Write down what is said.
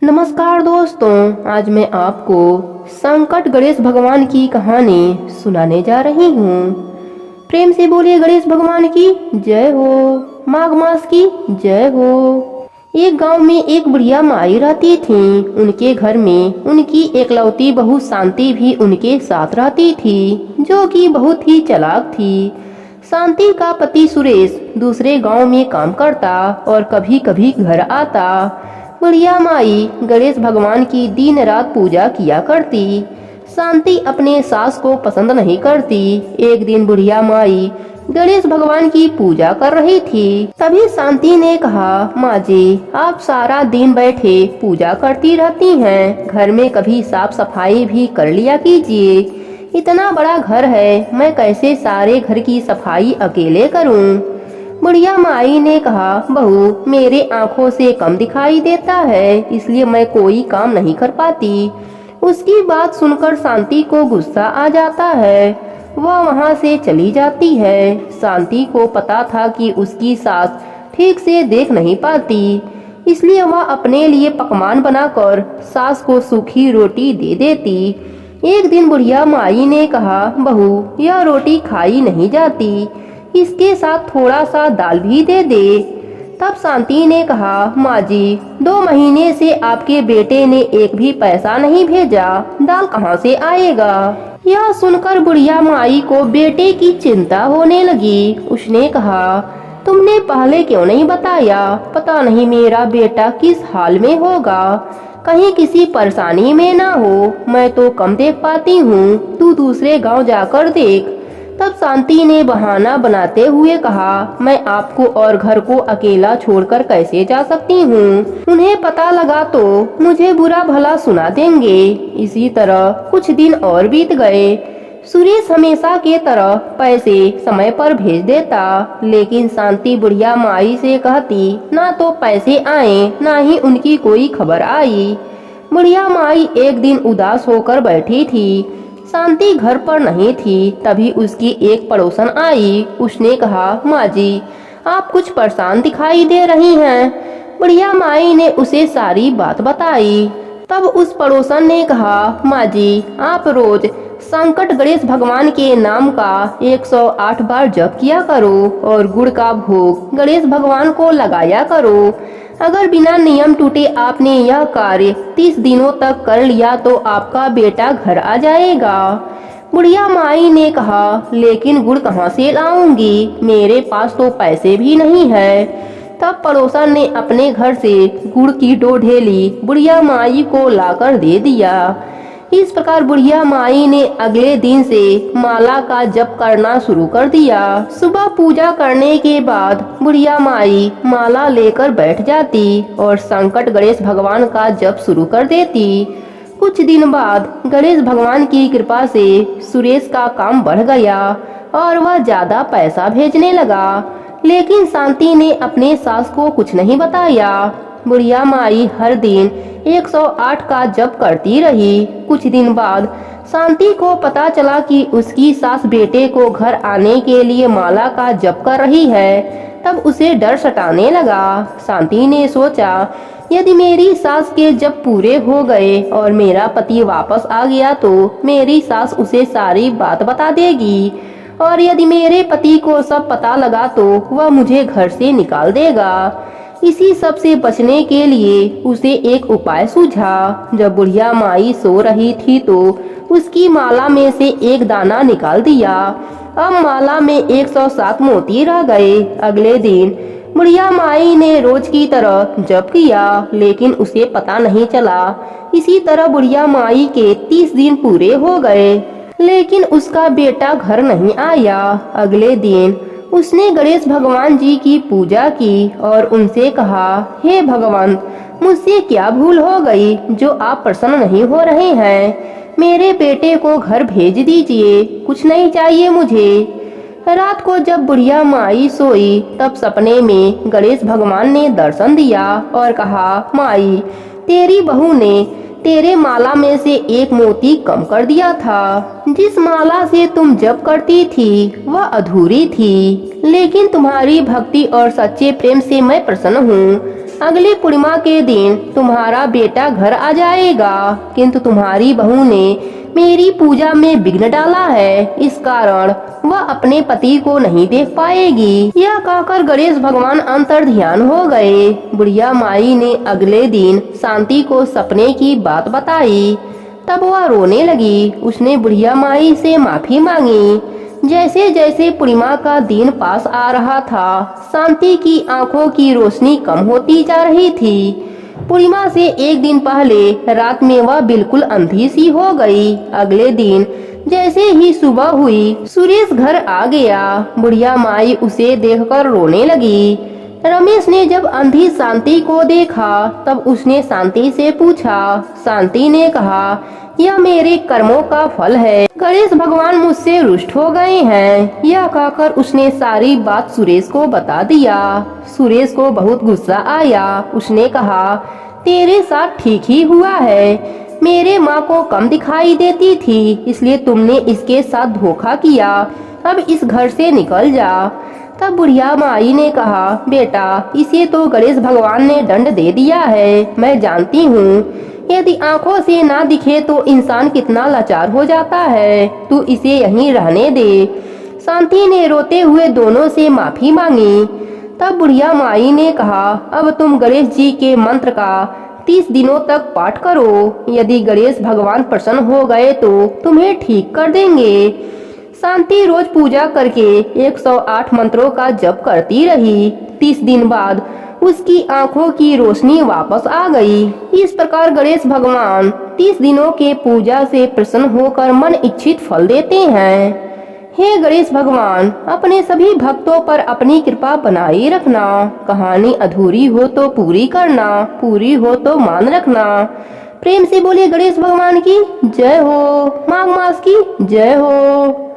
नमस्कार दोस्तों, आज मैं आपको संकट गणेश भगवान की कहानी सुनाने जा रही हूँ। प्रेम से बोलिए गणेश भगवान की जय हो, माघ मास की जय हो। एक गांव में एक बुढ़िया माई रहती थी। उनके घर में उनकी एकलौती बहू शांति भी उनके साथ रहती थी, जो कि बहुत ही चालाक थी। शांति का पति सुरेश दूसरे गांव में काम करता और कभी कभी घर आता। बुढ़िया माई गणेश भगवान की दिन रात पूजा किया करती। शांति अपने सास को पसंद नहीं करती। एक दिन बुढ़िया माई गणेश भगवान की पूजा कर रही थी। तभी शांति ने कहा, माँ जी, आप सारा दिन बैठे पूजा करती रहती हैं, घर में कभी साफ सफाई भी कर लिया कीजिए। इतना बड़ा घर है, मैं कैसे सारे घर की सफाई अकेले करूं? बुढ़िया माई ने कहा, बहू, मेरे आंखों से कम दिखाई देता है, इसलिए मैं कोई काम नहीं कर पाती। उसकी बात सुनकर शांति को गुस्सा आ जाता है। वह वहां से चली जाती है। शांति को पता था कि उसकी सास ठीक से देख नहीं पाती, इसलिए वह अपने लिए पकवान बनाकर सास को सूखी रोटी दे देती। एक दिन बुढ़िया माई ने कहा, बहू, यह रोटी खाई नहीं जाती, इसके साथ थोड़ा सा दाल भी दे दे। तब शांति ने कहा, माँ जी, 2 महीने से आपके बेटे ने एक भी पैसा नहीं भेजा, दाल कहाँ से आएगा? यह सुनकर बुढ़िया माई को बेटे की चिंता होने लगी। उसने कहा, तुमने पहले क्यों नहीं बताया? पता नहीं मेरा बेटा किस हाल में होगा, कहीं किसी परेशानी में ना हो। मैं तो कम देख पाती हूँ, तू दूसरे गांव जाकर देख। तब शांति ने बहाना बनाते हुए कहा, मैं आपको और घर को अकेला छोड़कर कैसे जा सकती हूँ? उन्हें पता लगा तो मुझे बुरा भला सुना देंगे। इसी तरह कुछ दिन और बीत गए। सुरेश हमेशा के तरह पैसे समय पर भेज देता, लेकिन शांति बुढ़िया माई से कहती, ना तो पैसे आए, ना ही उनकी कोई खबर आई। बुढ़िया माई एक दिन उदास होकर बैठी थी। शांति घर पर नहीं थी। तभी उसकी एक पड़ोसन आई। उसने कहा, माँ जी, आप कुछ परेशान दिखाई दे रही हैं। बुढ़िया माई ने उसे सारी बात बताई। तब उस पड़ोसन ने कहा, माँ जी, आप रोज संकट गणेश भगवान के नाम का 108 बार जप किया करो और गुड़ का भोग गणेश भगवान को लगाया करो। अगर बिना नियम टूटे आपने यह कार्य 30 दिनों तक कर लिया तो आपका बेटा घर आ जाएगा। बुढ़िया माई ने कहा, लेकिन गुड़ कहाँ से लाऊंगी? मेरे पास तो पैसे भी नहीं है। तब पड़ोसन ने अपने घर से गुड़ की 2 ढेली बुढ़िया माई को लाकर दे दिया। इस प्रकार बुढ़िया माई ने अगले दिन से माला का जप करना शुरू कर दिया। सुबह पूजा करने के बाद बुढ़िया माई माला लेकर बैठ जाती और संकट गणेश भगवान का जप शुरू कर देती। कुछ दिन बाद गणेश भगवान की कृपा से सुरेश का काम बढ़ गया और वह ज्यादा पैसा भेजने लगा, लेकिन शांति ने अपने सास को कुछ नहीं बताया। बुढ़िया माई हर दिन 108 का जप करती रही। कुछ दिन बाद शांति को पता चला कि उसकी सास बेटे को घर आने के लिए माला का जप कर रही है। तब उसे डर सताने लगा। शांति ने सोचा, यदि मेरी सास के जप पूरे हो गए और मेरा पति वापस आ गया तो मेरी सास उसे सारी बात बता देगी, और यदि मेरे पति को सब पता लगा तो वह मुझे घर से निकाल देगा। इसी सब से बचने के लिए उसे एक उपाय सूझा। जब बुढ़िया माई सो रही थी तो उसकी माला में से एक दाना निकाल दिया। अब माला में 107 मोती रह गए। अगले दिन बुढ़िया माई ने रोज की तरह जप किया, लेकिन उसे पता नहीं चला। इसी तरह बुढ़िया माई के 30 दिन पूरे हो गए, लेकिन उसका बेटा घर नहीं आया। अगले दिन उसने गणेश भगवान जी की पूजा की और उनसे कहा, हे भगवान, मुझसे क्या भूल हो गई जो आप प्रसन्न नहीं हो रहे हैं? मेरे बेटे को घर भेज दीजिए, कुछ नहीं चाहिए मुझे। रात को जब बुढ़िया माई सोई तब सपने में गणेश भगवान ने दर्शन दिया और कहा, माई, तेरी बहू ने तेरे माला में से एक मोती कम कर दिया था। जिस माला से तुम जप करती थी वह अधूरी थी, लेकिन तुम्हारी भक्ति और सच्चे प्रेम से मैं प्रसन्न हूँ। अगली पूर्णिमा के दिन तुम्हारा बेटा घर आ जाएगा, किंतु तुम्हारी बहू ने मेरी पूजा में विघ्न डाला है, इस कारण वह अपने पति को नहीं देख पाएगी। यह कहकर गणेश भगवान अंतर ध्यान हो गए। बुढ़िया माई ने अगले दिन शांति को सपने की बात बताई। तब वह रोने लगी। उसने बुढ़िया माई से माफी मांगी। जैसे जैसे पूर्णिमा का दिन पास आ रहा था, शांति की आंखों की रोशनी कम होती जा रही थी। पूर्णिमा से एक दिन पहले रात में वह बिल्कुल अंधी सी हो गई। अगले दिन जैसे ही सुबह हुई, सुरेश घर आ गया। बुढ़िया माई उसे देखकर रोने लगी। रमेश ने जब अंधी शांति को देखा, तब उसने शांति से पूछा। शांति ने कहा, यह मेरे कर्मों का फल है। गणेश भगवान मुझसे रुष्ट हो गए हैं। यह कहकर उसने सारी बात सुरेश को बता दिया। सुरेश को बहुत गुस्सा आया। उसने कहा, तेरे साथ ठीक ही हुआ है। मेरे माँ को कम दिखाई देती थी, इसलिए तुमने इसके साथ धोखा किया। अब इस घर से निकल जा। तब बुढ़िया माई ने कहा, बेटा, इसे तो गणेश भगवान ने दंड दे दिया है। मैं जानती हूँ, यदि आंखों से ना दिखे तो इंसान कितना लाचार हो जाता है। तू इसे यहीं रहने दे। शांति ने रोते हुए दोनों से माफी मांगी। तब बुढ़िया माई ने कहा, अब तुम गणेश जी के मंत्र का 30 दिनों तक पाठ करो। यदि गणेश भगवान प्रसन्न हो गए तो तुम्हें ठीक कर देंगे। शांति रोज पूजा करके 108 मंत्रों का जप करती रही। 30 दिन बाद उसकी आंखों की रोशनी वापस आ गई। इस प्रकार गणेश भगवान 30 दिनों के पूजा से प्रसन्न होकर मन इच्छित फल देते हैं। हे गणेश भगवान, अपने सभी भक्तों पर अपनी कृपा बनाए रखना। कहानी अधूरी हो तो पूरी करना, पूरी हो तो मान रखना। प्रेम से बोलिए गणेश भगवान की जय हो। माघ मास की जय हो।